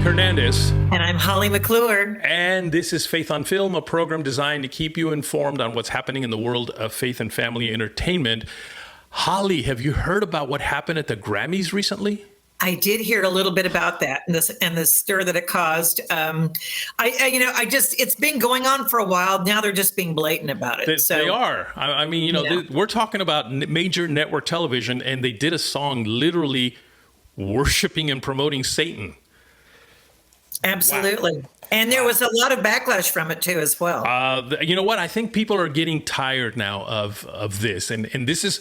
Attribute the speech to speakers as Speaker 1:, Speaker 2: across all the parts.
Speaker 1: Isaac Hernandez.
Speaker 2: And I'm Holly McClure.
Speaker 1: And this is Faith on Film, a program designed to keep you informed on what's happening in the world of faith and family entertainment. Holly, have you heard about what happened at the Grammys recently?
Speaker 2: I did hear a little bit about that and the stir that it caused. It's been going on for a while. Now they're just being blatant about it.
Speaker 1: They are. I mean, we're talking about major network television, and they did a song literally worshiping and promoting Satan.
Speaker 2: Absolutely. Wow. And there was a lot of backlash from it too, as well.
Speaker 1: You know what? I think people are getting tired now of this, and this is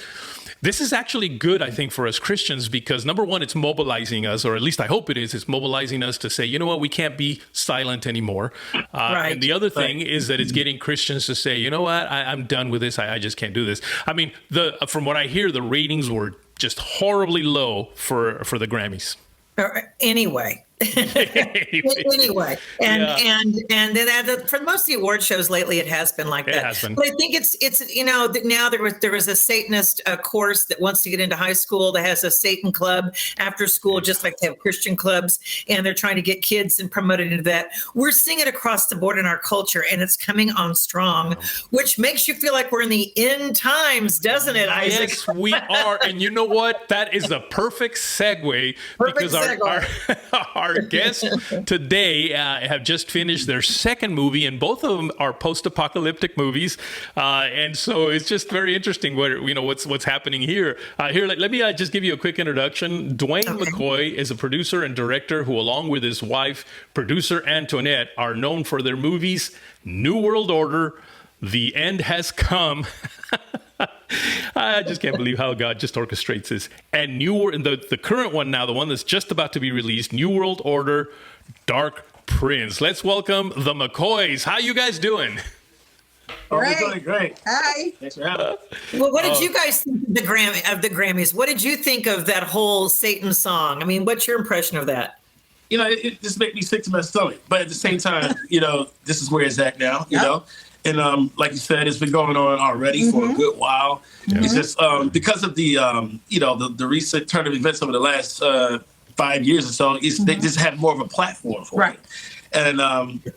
Speaker 1: actually good, I think, for us Christians, because number one, it's mobilizing us, or at least I hope it is. It's mobilizing us to say, you know what, we can't be silent anymore. Right. And the other thing is that it's getting Christians to say, you know what, I'm done with this. I just can't do this. I mean, from what I hear, the ratings were just horribly low for the Grammys.
Speaker 2: Anyway. Anyway, and then for most of the award shows lately, it has been like that. It has been. But I think it's now there was a Satanist course that wants to get into high school that has a Satan club after school, just like they have Christian clubs, and they're trying to get kids and promote it into that. We're seeing it across the board in our culture, and it's coming on strong, which makes you feel like we're in the end times, doesn't it, Isaac?
Speaker 1: Yes, we are. And you know what? That is the perfect segue because our guests today have just finished their second movie, and both of them are post-apocalyptic movies, and so it's just very interesting what's happening here. Let me just give you a quick introduction. Duane McCoy is a producer and director who, along with his wife, producer Antoinette, are known for their movies New World Order, The End Has Come. I just can't believe how God just orchestrates this. And the current one now, the one that's just about to be released, New World Order, Dark Prince. Let's welcome the McCoys. How you guys doing?
Speaker 3: We're doing great.
Speaker 2: Hi.
Speaker 3: Thanks for having us.
Speaker 2: Well, what did you guys think of the Grammys? What did you think of that whole Satan song? I mean, what's your impression of that?
Speaker 3: It just made me sick to my stomach. But at the same time, this is where it's at now, you know. And like you said, it's been going on already for a good while. Yeah. It's just because of the recent turn of events over the last 5 years or so, they just had more of a platform for it. And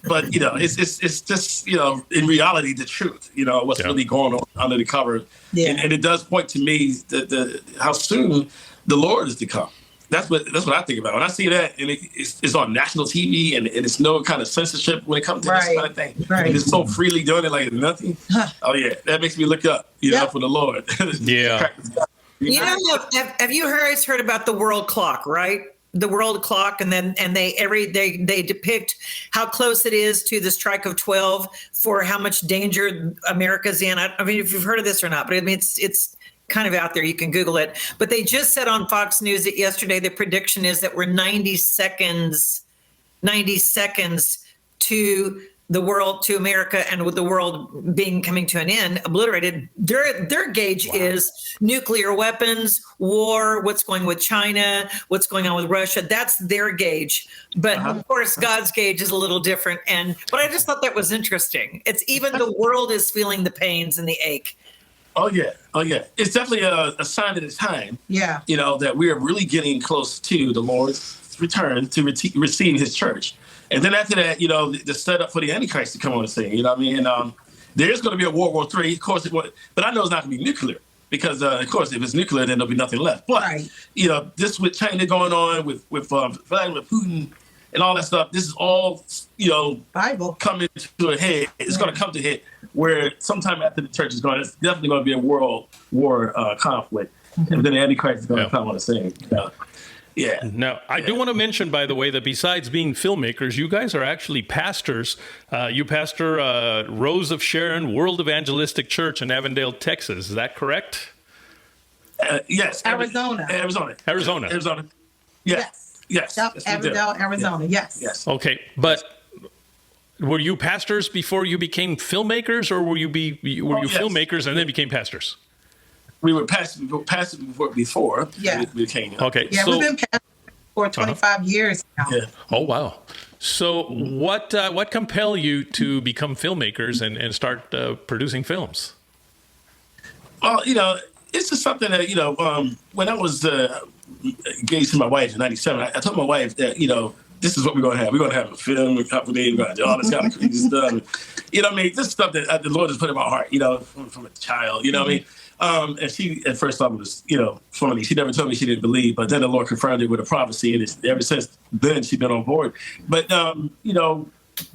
Speaker 3: but it's just in reality the truth. What's really going on under the cover, and it does point to me that how soon the Lord is to come. That's what I think about when I see that, and it's on national TV, and it's no kind of censorship when it comes to this kind of thing. Right. And it's so freely doing it like nothing. Oh yeah, that makes me look up, for the Lord.
Speaker 1: Yeah.
Speaker 2: Have you guys heard about the world clock? Right, the world clock, and they depict how close it is to the strike of 12 for how much danger America's in. I mean, if you've heard of this or not, but I mean, it's kind of out there. You can Google it. But they just said on Fox News that yesterday the prediction is that we're 90 seconds to the world, to America, and with the world coming to an end, obliterated. Their gauge is nuclear weapons, war, what's going with China, what's going on with Russia. That's their gauge. But of course, God's gauge is a little different. But I just thought that was interesting. It's even the world is feeling the pains and the ache.
Speaker 3: Oh yeah. It's definitely a sign of the time. Yeah. That we are really getting close to the Lord's return to receive His church, and then after that, the setup for the Antichrist to come on the scene. You know what I mean? There is going to be a World War III, of course, but I know it's not going to be nuclear because, of course, if it's nuclear, then there'll be nothing left. But this with China going on with Vladimir Putin and all that stuff, this is all
Speaker 2: Bible
Speaker 3: coming to a head. It's going to come to a head where sometime after the church is gone, it's definitely going to be a world war conflict, and then the Antichrist is going to come on the scene. Yeah.
Speaker 1: Now, I do want to mention, by the way, that besides being filmmakers, you guys are actually pastors. You pastor Rose of Sharon World Evangelistic Church in Avondale, Texas. Is that correct?
Speaker 3: Yes.
Speaker 2: Arizona.
Speaker 3: Yes.
Speaker 2: Avondale, Arizona. Yes.
Speaker 1: Okay, but were you pastors before you became filmmakers, or were you filmmakers and then became pastors?
Speaker 3: We were pastors before.
Speaker 2: Yeah.
Speaker 3: We became.
Speaker 1: Okay.
Speaker 2: Yeah, we've been pastors for 25 years now.
Speaker 3: Yeah.
Speaker 1: Oh wow. So what compelled you to become filmmakers and start producing films?
Speaker 3: Well, it's just something that when I was engaged to my wife in '97, I told my wife that this is what we're going to have. We're going to have a film company. We're going to do all this kind of crazy stuff. You know what I mean? This stuff that the Lord has put in my heart, you know, from a child, you know what I mean? And she, at first, thought it was, you know, funny. She never told me she didn't believe, but then the Lord confirmed it with a prophecy, and ever since then, she's been on board. But, you know,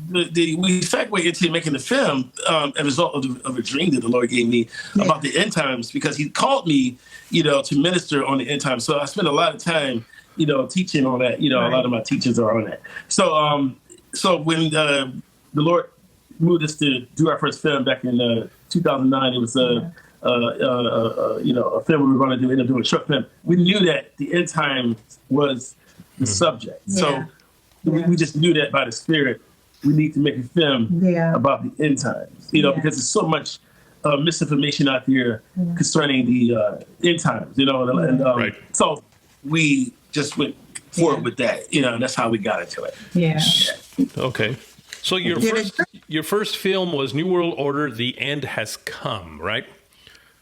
Speaker 3: we segue into making the film as a result of a dream that the Lord gave me about the end times, because he called me, you know, to minister on the end times. So I spent a lot of time, you know, teaching on that. You know, a lot of my teachers are on that. So so when the Lord moved us to do our first film back in 2009, it was you know, a film we were going to end up doing a short film. We knew that the end time was the subject. So we just knew that by the Spirit, we need to make a film about the end times, you know, because there's so much misinformation out there concerning the end times, you know, and so we just went forward with that, you know, and that's how we got into it.
Speaker 2: Yeah.
Speaker 1: Okay. So your first film was New World Order, The End Has Come, right?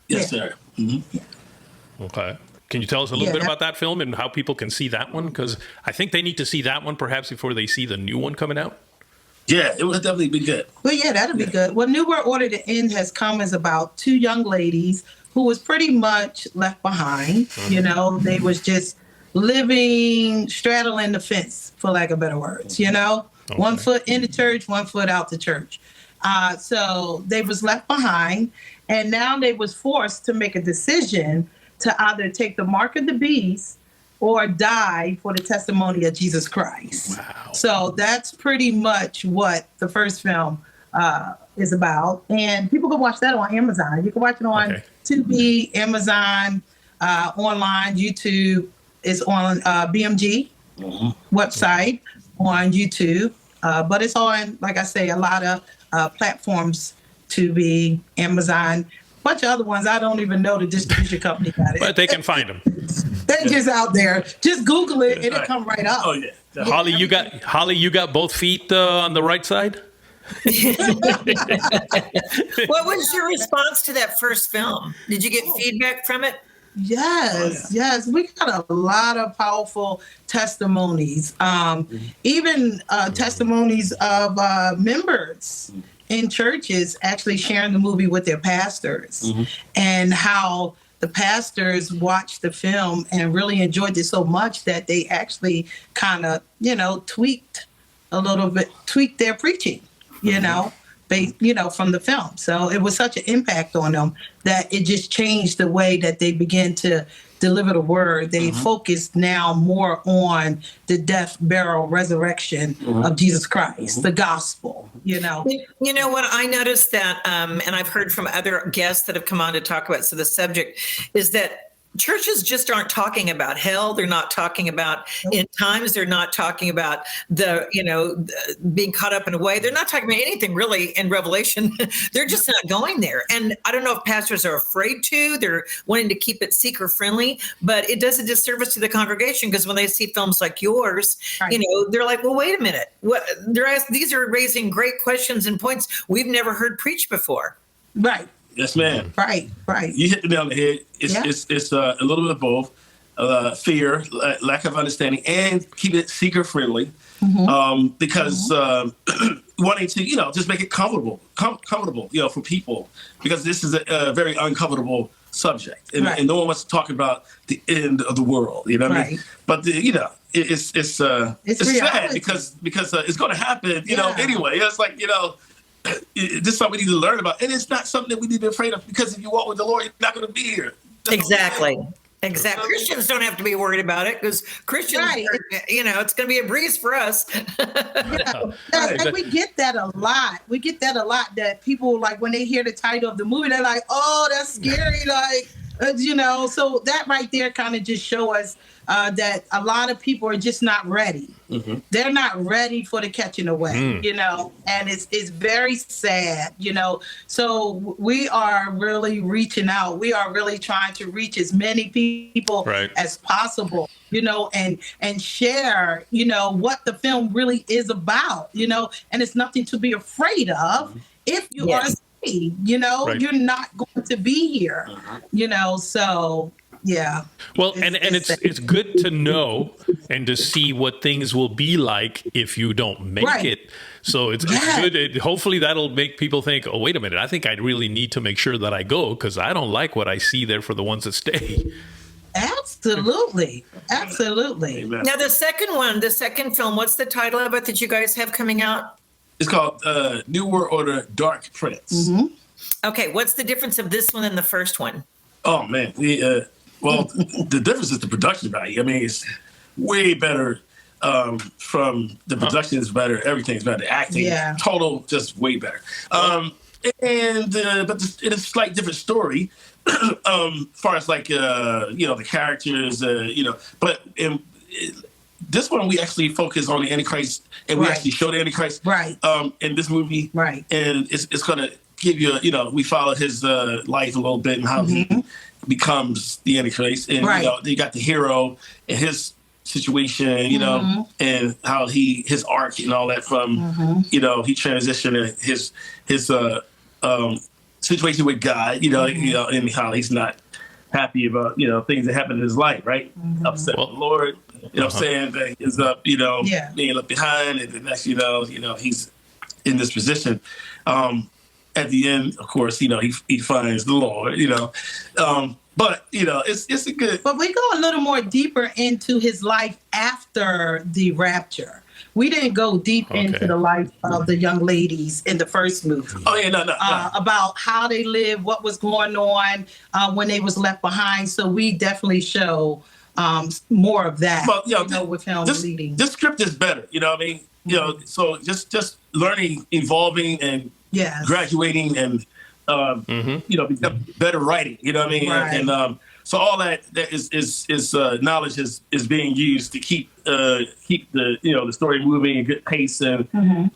Speaker 3: Yes, sir. Mm-hmm.
Speaker 1: Okay. Can you tell us a little bit about that film and how people can see that one? Because I think they need to see that one perhaps before they see the new one coming out.
Speaker 3: Yeah, it would definitely be good.
Speaker 4: Well, yeah, that'll be good. Well, New World Order, The End Has Come is about two young ladies who was pretty much left behind. You know, they was just living, straddling the fence, for lack of better words, you know? Okay. 1 foot in the church, 1 foot out the church. So they was left behind, and now they was forced to make a decision to either take the mark of the beast or die for the testimony of Jesus Christ. Wow. So that's pretty much what the first film is about. And people can watch that on Amazon. You can watch it on Tubi, Amazon, online, YouTube. It's on BMG website, on YouTube. But it's on, like I say, a lot of platforms, Tubi, Amazon, a bunch of other ones. I don't even know the distribution company got it.
Speaker 1: But they can find them.
Speaker 4: They're just out there. Just Google it and it'll come right up.
Speaker 3: Oh, yeah.
Speaker 1: Holly, you got both feet on the right side?
Speaker 2: What was your response to that first film? Did you get feedback from it?
Speaker 4: Yes, yes. We got a lot of powerful testimonies, even testimonies of members in churches actually sharing the movie with their pastors, and how the pastors watched the film and really enjoyed it so much that they actually kind of, you know, tweaked their preaching, you know, from the film. So it was such an impact on them that it just changed the way that they began to deliver the word. They focused now more on the death, burial, resurrection of Jesus Christ, the gospel, you know.
Speaker 2: You know what, I noticed that, and I've heard from other guests that have come on to talk about, so the subject is that churches just aren't talking about hell. They're not talking about end times. They're not talking about being caught up in a way. They're not talking about anything really in Revelation. They're just not going there. And I don't know if pastors are afraid to. They're wanting to keep it seeker friendly, but it does a disservice to the congregation, because when they see films like yours, you know, they're like, well, wait a minute. These are raising great questions and points we've never heard preached before.
Speaker 4: Right.
Speaker 3: Yes, ma'am.
Speaker 4: Right.
Speaker 3: You hit the nail on the head. It's a little bit of both, fear, lack of understanding, and keep it seeker friendly, because wanting to, you know, just make it comfortable, you know, for people, because this is a very uncomfortable subject, and no one wants to talk about the end of the world. You know what I mean? But it's sad because it's going to happen. You know, anyway. It's like, you know. This is something we need to learn about, and it's not something that we need to be afraid of, because if you walk with the Lord, you're not going to be here.
Speaker 2: Exactly. Christians don't have to be worried about it, because Christians, you know, it's going to be a breeze for us.
Speaker 4: And we get that a lot. That people, like, when they hear the title of the movie, they're like, "Oh, that's scary!" Like, you know. So that right there kind of just show us that a lot of people are just not ready. They're not ready for the catching away, you know, and it's very sad, you know. So we are really reaching out. We are really trying to reach as many people as possible, you know, and share, you know, what the film really is about, you know, and it's nothing to be afraid of. If you are saved, you know, you're not going to be here, you know, so Yeah.
Speaker 1: Well, it's good to know and to see what things will be like if you don't make it. So it's good. Hopefully that'll make people think, oh, wait a minute, I think I really need to make sure that I go because I don't like what I see there for the ones that stay.
Speaker 4: Absolutely. Absolutely.
Speaker 3: Amen.
Speaker 2: Now, the second film, what's the title of it that you guys have coming out?
Speaker 3: It's called New World Order Dark Prince.
Speaker 4: Mm-hmm.
Speaker 2: Okay, what's the difference of this one and the first one?
Speaker 3: Oh, man. Well, the difference is the production value. I mean, it's way better. From the production is better, everything's better, the acting, total, just way better. But it's a slight different story, as far as like the characters, But in this one, we actually focus on the Antichrist, and we actually show the Antichrist, in this movie, And it's gonna give you, we follow his life a little bit and how he becomes the Antichrist, and you got the hero and his situation, and how his arc and all that from, he transitioned his situation with God, and how he's not happy about, things that happen in his life, right? Upset with the Lord, what I'm saying, that he ends up, being left behind, and the next, he's in this position. At the end, of course, he finds the Lord, But it's a good.
Speaker 4: But we go a little more deeper into his life after the rapture. We didn't go deep into the life of the young ladies in the first movie.
Speaker 3: Oh yeah, no.
Speaker 4: About how they lived, what was going on when they was left behind. So we definitely show more of that.
Speaker 3: Well,
Speaker 4: with him leading.
Speaker 3: This script is better. You know what I mean? So just learning, evolving, and graduating, and become better writing. You know what I mean?
Speaker 4: Right.
Speaker 3: And so all that is knowledge is being used to keep the the story moving at good pace, and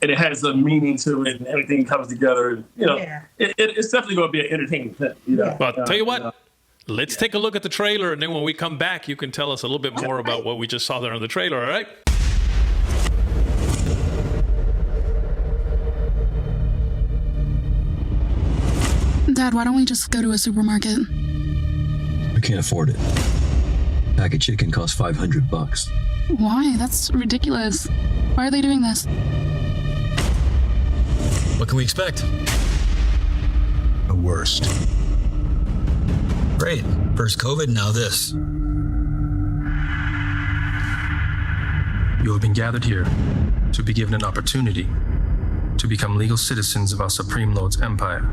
Speaker 3: it has a meaning to it, and everything comes together. And it's definitely going to be an entertaining film.
Speaker 1: Well, tell you what. Let's take a look at the trailer, and then when we come back, you can tell us a little bit more about what we just saw there in the trailer. All right?
Speaker 5: Dad, why don't we just go to a supermarket?
Speaker 6: I can't afford it. Pack of chicken costs $500.
Speaker 5: Why? That's ridiculous. Why are they doing this?
Speaker 6: What can we expect? The worst. Great. First COVID, now this.
Speaker 7: You have been gathered here to be given an opportunity to become legal citizens of our Supreme Lord's empire.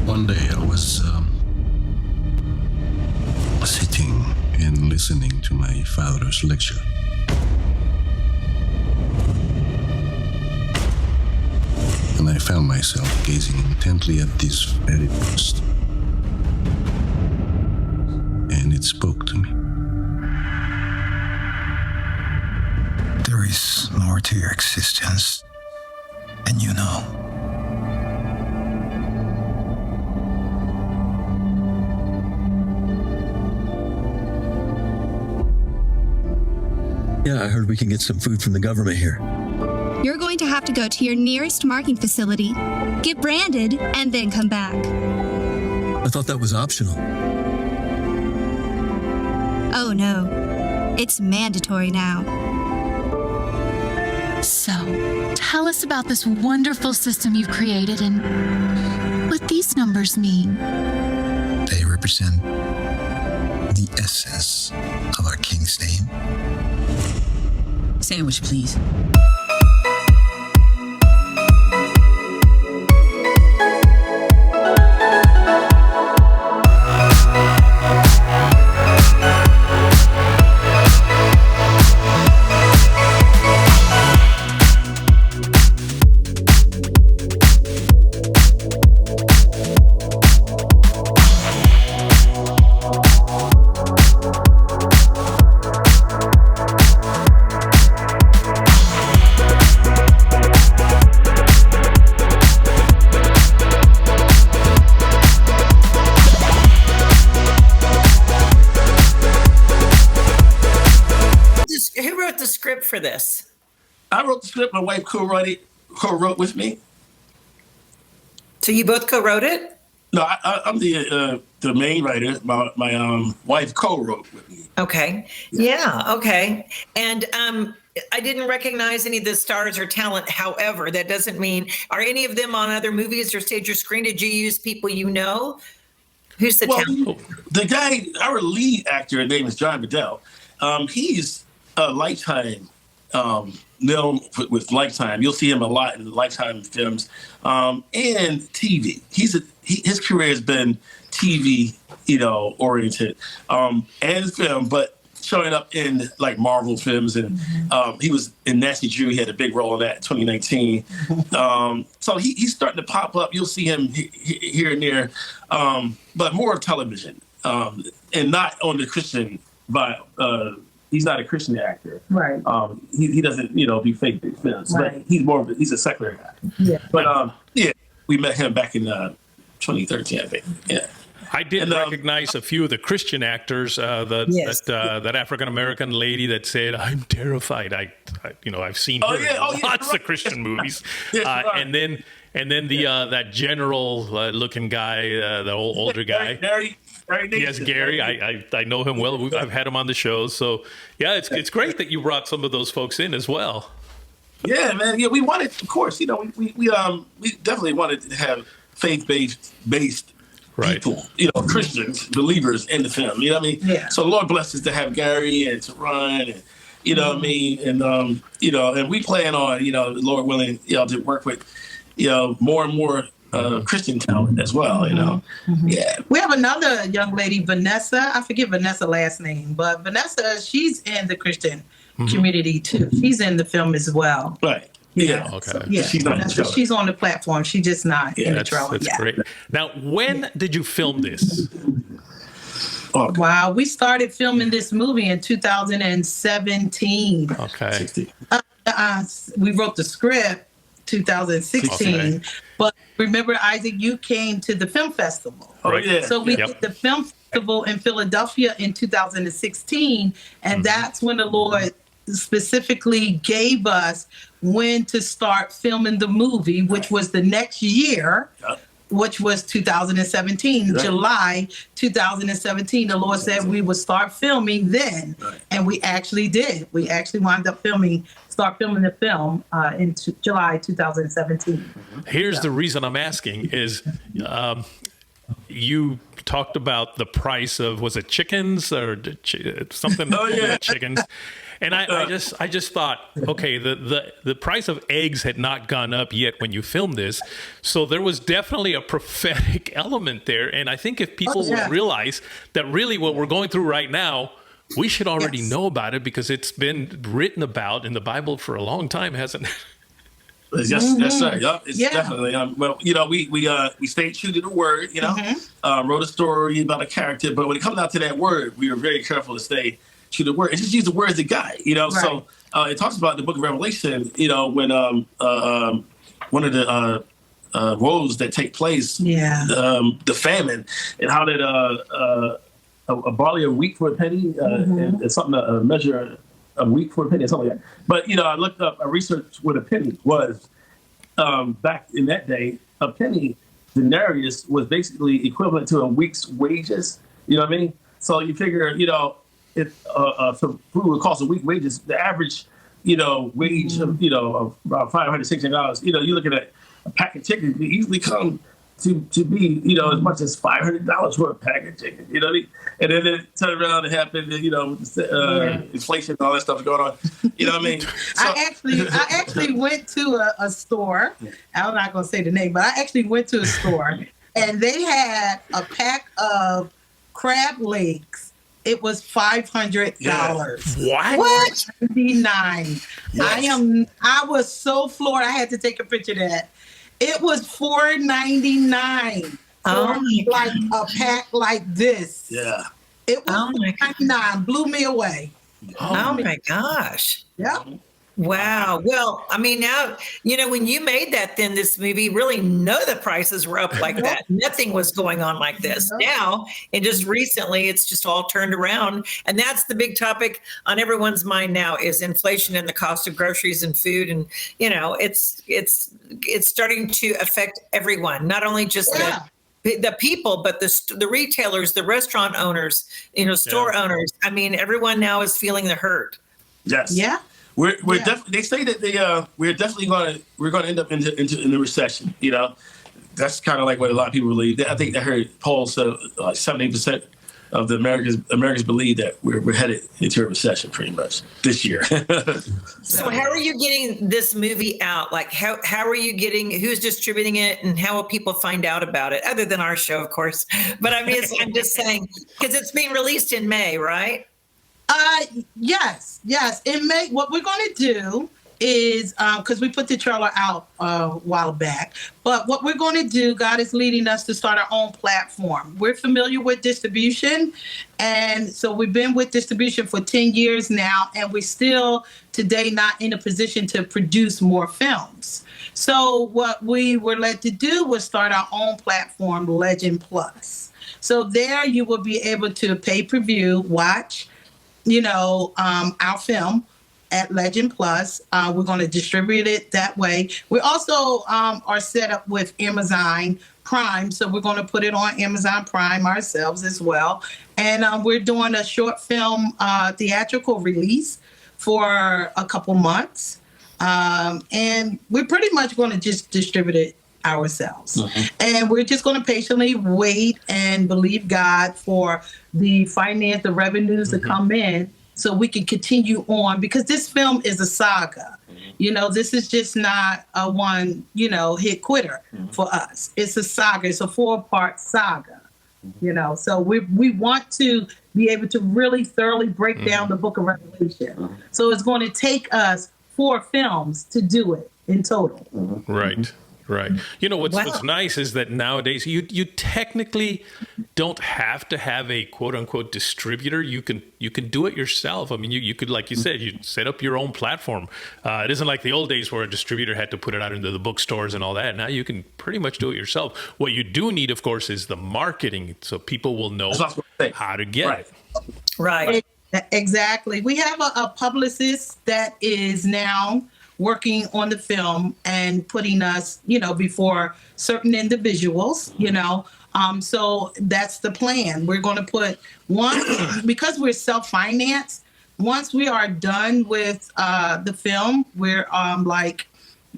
Speaker 8: One day I was sitting and listening to my father's lecture. And I found myself gazing intently at this very post. And it spoke to me.
Speaker 9: There is more to your existence than you know.
Speaker 6: Yeah, I heard we can get some food from the government here.
Speaker 10: You're going to have to go to your nearest marking facility, get branded, and then come back.
Speaker 6: I thought that was optional.
Speaker 10: Oh no, it's mandatory now.
Speaker 5: So, tell us about this wonderful system you've created and what these numbers mean.
Speaker 9: They represent the essence of our king's name.
Speaker 11: Sandwich, please.
Speaker 2: For this?
Speaker 3: I wrote the script. My wife co-wrote with me.
Speaker 2: So you both co-wrote it?
Speaker 3: No, I'm the main writer. My wife co-wrote with me.
Speaker 2: Okay. Yeah. Okay. And I didn't recognize any of the stars or talent. However, that doesn't mean, are any of them on other movies or stage or screen? Did you use people you know? Who's the talent?
Speaker 3: The guy, our lead actor, his name is John Bedell. He's a Lifetime known with Lifetime. You'll see him a lot in Lifetime films and TV. His career has been TV, oriented and film, but showing up in like Marvel films, and he was in Nasty Drew. He had a big role in that in 2019. So he's starting to pop up. You'll see him here and there, but more of television and not on the Christian vibe. He's not a Christian actor.
Speaker 4: Right.
Speaker 3: He doesn't, do fake big films,
Speaker 4: right.
Speaker 3: But he's a secular guy.
Speaker 4: Yeah.
Speaker 3: But we met him back in 2013, I think. Yeah.
Speaker 1: I did recognize a few of the Christian actors. That African American lady that said, "I'm terrified." I've seen her in lots of Christian movies. And then that general looking guy, the older guy.
Speaker 3: Gary.
Speaker 1: Yes, Gary. I know him well. I've had him on the show. So yeah, it's great that you brought some of those folks in as well.
Speaker 3: Yeah, man. Yeah, we wanted, of course. We definitely wanted to have faith-based people, Christians, believers in the film. You know what I mean?
Speaker 4: Yeah.
Speaker 3: So the Lord bless us to have Gary and Teron, and what I mean, and and we plan on, Lord willing, to work with, more and more Christian talent as well.
Speaker 4: Mm-hmm.
Speaker 3: Yeah.
Speaker 4: We have another young lady, Vanessa. I forget Vanessa's last name, but Vanessa, she's in the Christian community too. She's in the film as well.
Speaker 3: Right. Yeah.
Speaker 1: Okay.
Speaker 4: So, yeah. She's on the platform. She's just not in the trailer.
Speaker 1: That's great. Now, when did you film this?
Speaker 4: Wow, we started filming this movie in 2017.
Speaker 1: Okay.
Speaker 4: We wrote the script 2016,
Speaker 1: okay.
Speaker 4: But remember, Isaac, you came to the film festival.
Speaker 3: Oh yeah.
Speaker 4: So we did the film festival in Philadelphia in 2016, and that's when the Lord specifically gave us when to start filming the movie, which was the next year, which was 2017, July 2017. The Lord said we would start filming then, and we actually did. We actually wound up start filming the film in July 2017.
Speaker 1: Here's the reason I'm asking is you talked about the price of, was it chickens or something? Chickens. And I just thought, okay, the price of eggs had not gone up yet when you filmed this. So there was definitely a prophetic element there. And I think if people would realize that really what we're going through right now, we should already know about it because it's been written about in the Bible for a long time, hasn't it?
Speaker 3: Yes, sir. Yep, it's definitely. We stayed true to the word. Wrote a story about a character, but when it comes out to that word, we were very careful to stay to the word and just use the word as a guide. So it talks about the Book of Revelation. When one of the woes that take place, the famine, and how that a barley of wheat for a penny, and something a measure of wheat for a penny, or something like that. But I looked up, I researched what a penny was. Back in that day, a penny denarius was basically equivalent to a week's wages. You know what I mean? So you figure, if some food would cost a week's wages, the average, wage of about $500, $600. You're looking at a pack of chicken can easily come to be, as much as $500 for a pack of chicken. You know what I mean? And then it turned around and happened, with inflation and all that stuff going on. You know what I mean? So,
Speaker 4: I actually went to a store. I'm not going to say the name, but I actually went to a store and they had a pack of crab legs. It was $500.
Speaker 1: What?
Speaker 4: 99. Yes. I was so floored. I had to take a picture of that. It was $4.99 for like a pack like this.
Speaker 3: Yeah.
Speaker 4: It was $4.99. Blew me away.
Speaker 2: Oh my gosh.
Speaker 4: Yeah.
Speaker 2: Wow. Well, I mean, now, when you made that, then this movie, really none of the prices were up like that. Nothing was going on like this. Now, and just recently, it's just all turned around. And that's the big topic on everyone's mind now is inflation and the cost of groceries and food. And, it's starting to affect everyone, not only just the people, but the retailers, the restaurant owners, store owners. I mean, everyone now is feeling the hurt.
Speaker 3: Yes.
Speaker 4: Yeah.
Speaker 3: We're definitely. They say that we're definitely going to end up in the recession. That's kind of like what a lot of people believe. I think I heard polls 70% of the Americans believe that we're headed into a recession pretty much this year.
Speaker 2: So how are you getting this movie out? Like how are you getting, who's distributing it, and how will people find out about it, other than our show, of course? But I mean, I'm just saying, because it's being released in May, right?
Speaker 4: Yes. In May, what we're going to do is, because we put the trailer out a while back, but what we're going to do, God is leading us to start our own platform. We're familiar with distribution, and so we've been with distribution for 10 years now, and we're still today not in a position to produce more films. So what we were led to do was start our own platform, Legend Plus. So there you will be able to pay-per-view, watch, our film at Legend Plus. We're going to distribute it that way. We also are set up with Amazon Prime, so we're going to put it on Amazon Prime ourselves as well. And we're doing a short film theatrical release for a couple months. And we're pretty much going to just distribute it ourselves. And we're just going to patiently wait and believe God for the revenues to come in, so we can continue on, because this film is a saga. This is just not a one, hit quitter for us. It's a saga. It's a 4-part saga. So we want to be able to really thoroughly break down the book of Revelation. So it's going to take us 4 films to do it in total.
Speaker 1: Right. What's nice is that nowadays you technically don't have to have a quote unquote distributor. You can do it yourself. I mean, you could, like you said, you set up your own platform. It isn't like the old days where a distributor had to put it out into the bookstores and all that. Now you can pretty much do it yourself. What you do need, of course, is the marketing, so people will know how to get it.
Speaker 2: Right.
Speaker 4: Exactly. We have a publicist that is now working on the film and putting us, before certain individuals, so that's the plan. We're going to put because we're self-financed, once we are done with the film, we're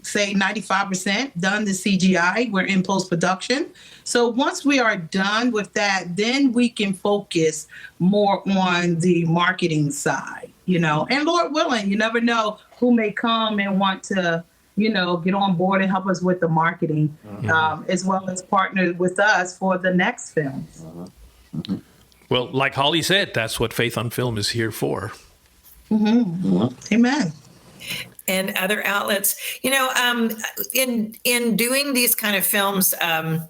Speaker 4: say 95% done the CGI, we're in post-production. So once we are done with that, then we can focus more on the marketing side, and Lord willing, you never know who may come and want to, get on board and help us with the marketing, as well as partner with us for the next film.
Speaker 1: Well, like Holly said, that's what Faith on Film is here for.
Speaker 4: Amen.
Speaker 2: And other outlets, in doing these kind of films, and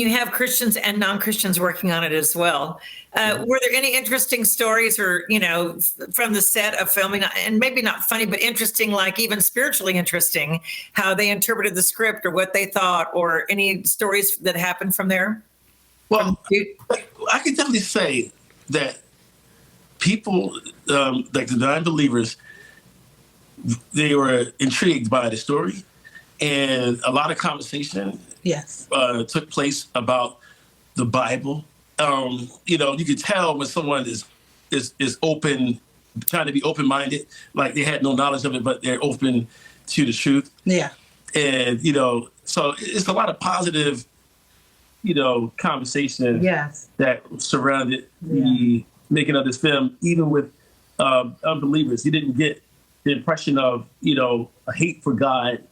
Speaker 2: you have Christians and non-Christians working on it as well. Were there any interesting stories or, from the set of filming, and maybe not funny, but interesting, like even spiritually interesting, how they interpreted the script or what they thought, or any stories that happened from there?
Speaker 3: Well, I can definitely say that people, like the non-believers, they were intrigued by the story, and a lot of conversation took place about the Bible. You could tell when someone is open, trying to be open-minded, like they had no knowledge of it, but they're open to the truth.
Speaker 4: Yeah.
Speaker 3: And, so it's a lot of positive, conversation that surrounded the making of this film, even with unbelievers. You didn't get the impression of, a hate for God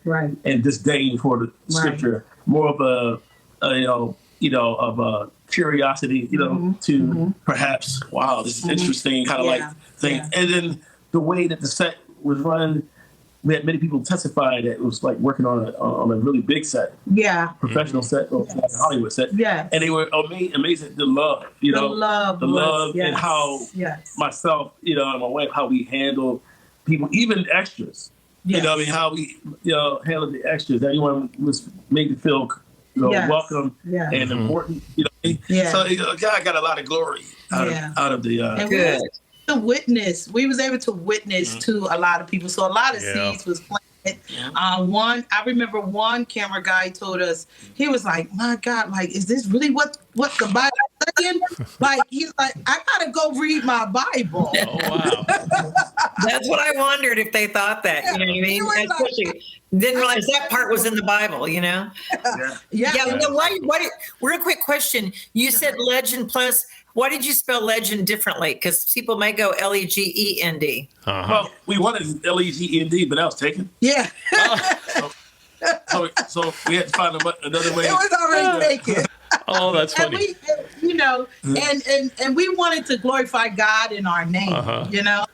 Speaker 3: and disdain for the scripture, more of a curiosity, to perhaps, wow, this is interesting, kind of thing. And then the way that the set was run, we had many people testify that it was like working on a really big set, professional set, or Hollywood set, and they were amazing. The love, the love, and how myself, and my wife, how we handle people, even extras. How we handled the extras. Everyone was made to feel welcome and important. So God got a lot of glory out of the.
Speaker 4: And we was able to witness to a lot of people. So a lot of seeds was planted I remember one camera guy told us, he was like, my God, like, is this really what the Bible is saying? Like, he's like, I gotta go read my Bible.
Speaker 1: Oh, wow.
Speaker 2: That's what I wondered, if they thought that. You know what I mean? Especially, didn't realize that part was in the Bible, you know?
Speaker 4: Yeah.
Speaker 2: Real quick question. You said Legend Plus. Why did you spell legend differently? Because people may go Legend.
Speaker 3: Well, we wanted Legend, but that was taken.
Speaker 4: Yeah.
Speaker 3: So we had to find another way.
Speaker 4: It was already taken.
Speaker 1: Oh, that's funny.
Speaker 4: And we wanted to glorify God in our name, you know?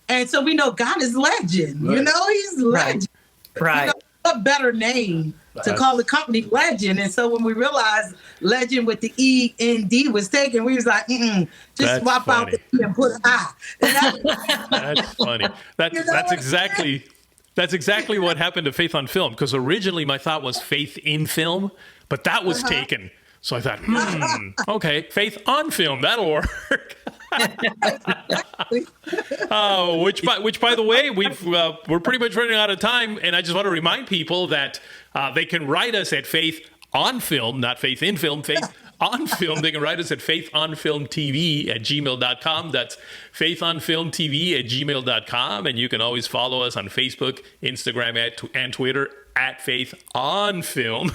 Speaker 4: And so we know God is legend, you know? He's legend.
Speaker 2: Right.
Speaker 4: You know, what better name to call the company Legend? And so when we realized Legend with the END was taken, we was like, just
Speaker 1: That's
Speaker 4: swap
Speaker 1: funny.
Speaker 4: out the E and put I.
Speaker 1: That's funny. That's exactly what happened to Faith on Film, because originally my thought was Faith in Film, but that was taken. So I thought, okay, Faith on Film, that'll work. Which by the way, we're pretty much running out of time, and I just want to remind people that they can write us at Faith on Film, not Faith in Film, Faith on Film. They can write us at faithonfilmtv@gmail.com. That's faithonfilmtv@gmail.com, and you can always follow us on Facebook, Instagram, and Twitter at Faith on Film.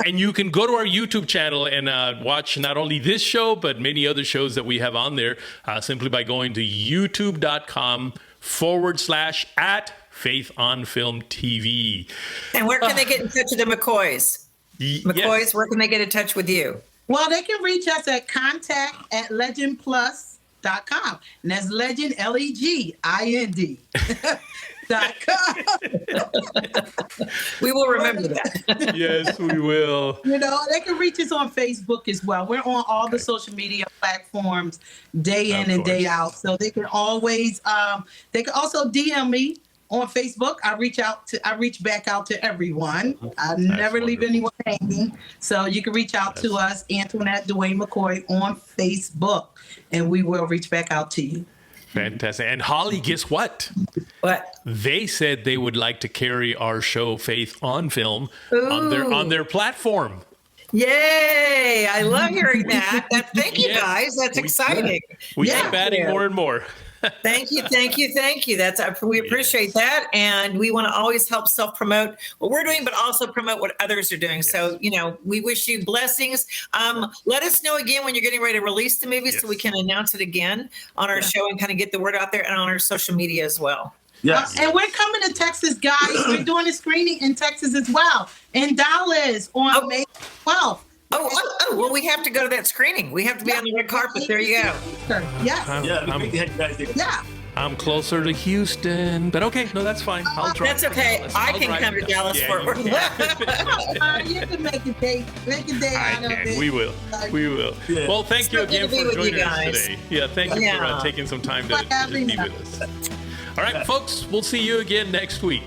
Speaker 1: And you can go to our YouTube channel and watch not only this show, but many other shows that we have on there simply by going to youtube.com/@FaithOnFilmTV.
Speaker 2: And where can they get in touch with the McCoys?
Speaker 1: Yes.
Speaker 2: Where can they get in touch with you?
Speaker 4: Well, they can reach us at contact@legendplus.com. And that's Legend, Legind.
Speaker 2: We will remember that.
Speaker 1: Yes, we will.
Speaker 4: You know, they can reach us on Facebook as well. We're on all the social media platforms day in and day out. So they can always, they can also DM me on Facebook. I reach back out to everyone. I never leave anyone hanging. So you can reach out to us, Antoinette, Duane McCoy on Facebook, and we will reach back out to you.
Speaker 1: Fantastic. And Holly, guess what?
Speaker 2: What?
Speaker 1: They said they would like to carry our show Faith on Film on their platform.
Speaker 2: Yay! I love hearing that. Thank you, guys. That's exciting.
Speaker 1: We keep adding more and more.
Speaker 2: Thank you. We appreciate that, and we want to always help self-promote what we're doing, but also promote what others are doing. Yes. So, we wish you blessings. Let us know again when you're getting ready to release the movie, so we can announce it again on our show and kind of get the word out there, and on our social media as well.
Speaker 3: Yes.
Speaker 4: And we're coming to Texas, guys. We're doing a screening in Texas as well, in Dallas on May 12th.
Speaker 2: Well, we have to go to that screening. We have to be on the red carpet. There you go.
Speaker 4: Yes.
Speaker 1: I'm closer to Houston, but okay, no, that's fine. I'll try.
Speaker 2: That's okay. I can come to Dallas for work.
Speaker 4: You can make a day out of it.
Speaker 1: We will. Yeah. Well, thank you again for joining us today. Yeah, thank you for taking some time to be with us. All right, folks, we'll see you again next week.